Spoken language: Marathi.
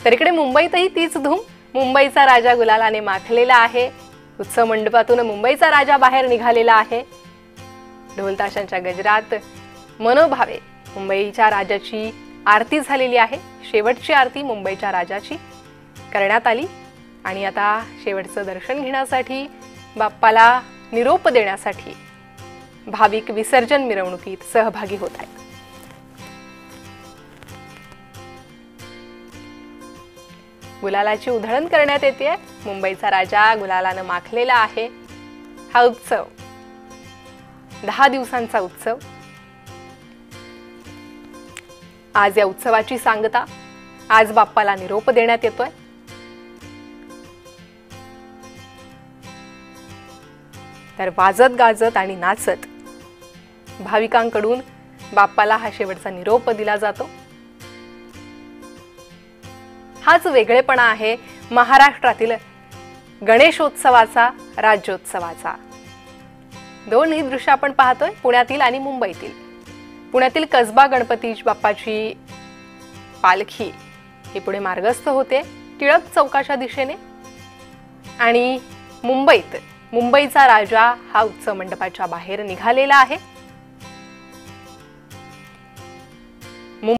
तर इकडे मुंबईतही तीच धूम. मुंबईचा राजा गुलालाने माखलेला आहे. उत्सव मंडपातून मुंबईचा राजा बाहेर निघालेला आहे. ढोल ताशांच्या गजरात मनोभावे मुंबईच्या राजाची आरती झालेली आहे. शेवटची आरती मुंबईच्या राजाची करण्यात आली आणि आता शेवटचं दर्शन घेण्यासाठी, बाप्पाला निरोप देण्यासाठी भाविक विसर्जन मिरवणुकीत सहभागी होत आहेत. गुलालाची उधळण करण्यात येते. मुंबईचा राजा गुलालानं माखलेला आहे. हा उत्सव 10 दिवसांचा उत्सव. आज या उत्सवाची सांगता, आज बाप्पाला निरोप देण्यात येतोय. तर वाजत गाजत आणि नाचत भाविकांकडून बाप्पाला हा शेवटचा निरोप दिला जातो. हाच वेगळेपणा आहे महाराष्ट्रातील गणेशोत्सवाचा, राज्योत्सवाचा. दोन्ही दृश्य आपण पाहतोय पुण्यातील आणि मुंबईतील. पुण्यातील कसबा गणपती बाप्पाची पालखी ही पुढे मार्गस्थ होते टिळक चौकाच्या दिशेने आणि मुंबईत मुंबईचा राजा हा उत्सव मंडपाच्या बाहेर निघालेला आहे.